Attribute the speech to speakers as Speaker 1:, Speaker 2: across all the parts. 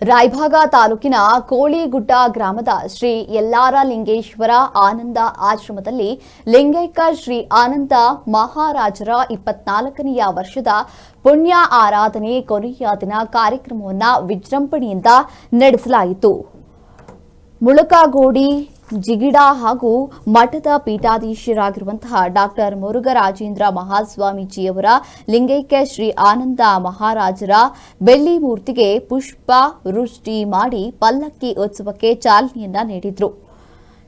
Speaker 1: ರಾಯಭಾಗ ತಾಲೂಕಿನ ಕೋಳಿಗುಡ್ಡ ಗ್ರಾಮದ ಶ್ರೀ ಯಲ್ಲಾರಲಿಂಗೇಶ್ವರ ಆನಂದ ಆಶ್ರಮದಲ್ಲಿ ಲಿಂಗೈಕ್ಯ ಶ್ರೀ ಆನಂದ ಮಹಾರಾಜರ 24ನೇ ವರ್ಷದ ಪುಣ್ಯ ಆರಾಧನೆ ಕೊನೆಯ ದಿನ ಕಾರ್ಯಕ್ರಮವನ್ನು ವಿಜೃಂಭಣೆಯಿಂದ ನಡೆಸಲಾಯಿತು. ಮುಳಕಗೋಡಿ ಜಿಗಿಡ ಹಾಗೂ ಮಠದ ಪೀಠಾಧೀಶರಾಗಿರುವಂತಹ ಡಾಕ್ಟರ್ ಮುರುಘರಾಜೇಂದ್ರ ಮಹಾಸ್ವಾಮೀಜಿಯವರ ಲಿಂಗೈಕ್ಯ ಶ್ರೀ ಆನಂದ ಮಹಾರಾಜರ ಬೆಳ್ಳಿ ಮೂರ್ತಿಗೆ ಪುಷ್ಪ ವೃಷ್ಟಿ ಮಾಡಿ ಪಲ್ಲಕ್ಕಿ ಉತ್ಸವಕ್ಕೆ ಚಾಲನೆಯನ್ನ ನೀಡಿದರು.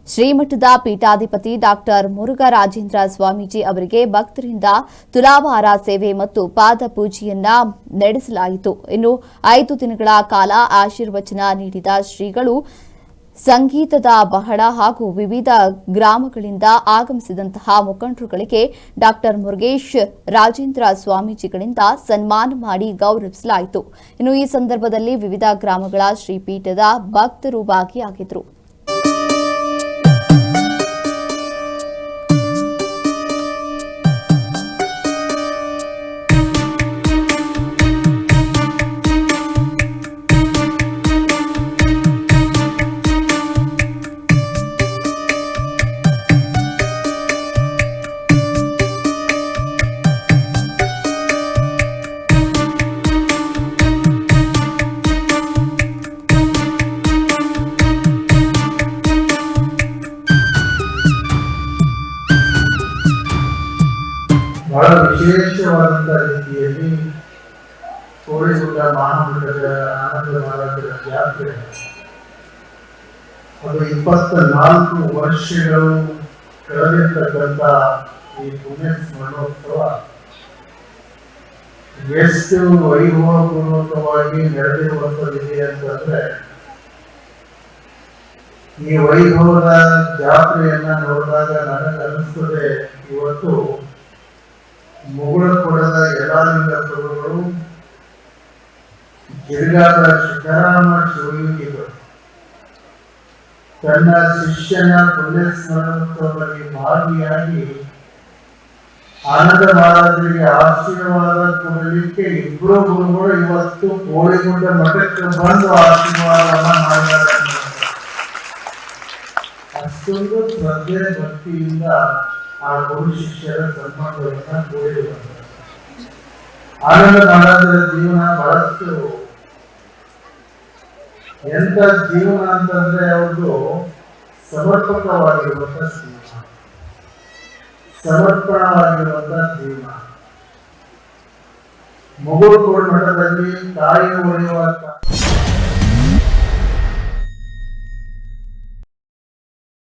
Speaker 1: ಶ್ರೀಮಠದ ಪೀಠಾಧಿಪತಿ ಡಾಕ್ಟರ್ ಮುರುಘರಾಜೇಂದ್ರ ಸ್ವಾಮೀಜಿ ಅವರಿಗೆ ಭಕ್ತರಿಂದ ತುಲಾಭಾರ ಸೇವೆ ಮತ್ತು ಪಾದ ಪೂಜೆಯನ್ನ ನಡೆಸಲಾಯಿತು. ಇನ್ನು 5 ದಿನಗಳ ಕಾಲ ಆಶೀರ್ವಚನ ನೀಡಿದ ಶ್ರೀಗಳು ಸಂಗೀತದ ಬಹಳ ಹಾಗೂ ವಿವಿಧ ಗ್ರಾಮಗಳಿಂದ ಆಗಮಿಸಿದಂತಹ ಮುಖಂಡರುಗಳಿಗೆ ಡಾಕ್ಟರ್ ಮುರುಗೇಶ್ ರಾಜೇಂದ್ರ ಸ್ವಾಮೀಜಿಗಳಿಂದ ಸನ್ಮಾನ ಮಾಡಿ ಗೌರವಿಸಲಾಯಿತು. ಇನ್ನು ಈ ಸಂದರ್ಭದಲ್ಲಿ ವಿವಿಧ ಗ್ರಾಮಗಳ ಶ್ರೀಪೀಠದ ಭಕ್ತರು ಭಾಗಿಯಾಗಿದ್ದರು.
Speaker 2: ಬಹಳ ವಿಶೇಷವಾದಂತಹ ರೀತಿಯಲ್ಲಿ ಕೋಳಿಗುಡ್ಡ ಮಹಾಮಠದ ಆನಂದ ಮಹಾರಾಜರ ಜಾತ್ರೆ ಅದು 24 ವರ್ಷಗಳು ಕಳೆದಿರ್ತಕ್ಕಂಥ ಈ ಪುಣ್ಯ ಸ್ಮರಣೋತ್ಸವ ಎಷ್ಟು ವೈಭವಪೂರ್ವಕವಾಗಿ ನಡೆದಿರುವಂಥದ್ದಿದೆ ಅಂತಂದ್ರೆ ಈ ವೈಭವದ ಜಾತ್ರೆಯನ್ನ ನೋಡಿದಾಗ ನನಗನ್ನಿಸ್ತದೆ ಇವತ್ತು ಮುಗುಳಕೊಡದ ಯಲ್ಲಾಲಿಂಗ ಪ್ರಭುಗಳು ಗಿರಿಗಾದ ಸಿದ್ದರಾಮ ಶಿವಯೋಗಿಗಳು ತನ್ನ ಶಿಷ್ಯನ ಪುಣ್ಯ ಸ್ಮರಣೋತ್ಸವದಲ್ಲಿ ಭಾಗಿಯಾಗಿ ಆನಂದ ಮಹಾರಾಜರಿಗೆ ಆಶೀರ್ವಾದ ಕೊಡಲಿಕ್ಕೆ ಇಬ್ಬರು ಗುರುಗಳು ಇವತ್ತು ಕೋಳಿಗುಡ್ಡ ಮಠಕ್ಕೆ ಬಂದು ಆಶೀರ್ವಾದವನ್ನು ಮಾಡಿದ್ದಾರೆ. ಅಷ್ಟೊಂದು ಶ್ರದ್ಧೆ ಭಕ್ತಿಯಿಂದ ಆ ಗುರು ಶಿಷ್ಯರ ಸಂಬಂಧವನ್ನ ಕೂಡಿರುವಂತ ಆನಂದ ಮಹಾರಾಜರ ಜೀವನ ಬಹಳಷ್ಟು ಎಂತ ಜೀವನ ಅಂತಂದ್ರೆ ಅವ್ರದ್ದು ಸಮರ್ಪಕವಾಗಿರುವಂತ ಜೀವನ, ಸಮರ್ಪಣವಾಗಿರುವಂತ ಜೀವನ. ಮುಗುಳುಕೋಡು ಮಠದಲ್ಲಿ ತಾಯಿ ಒಡೆಯುವಂತ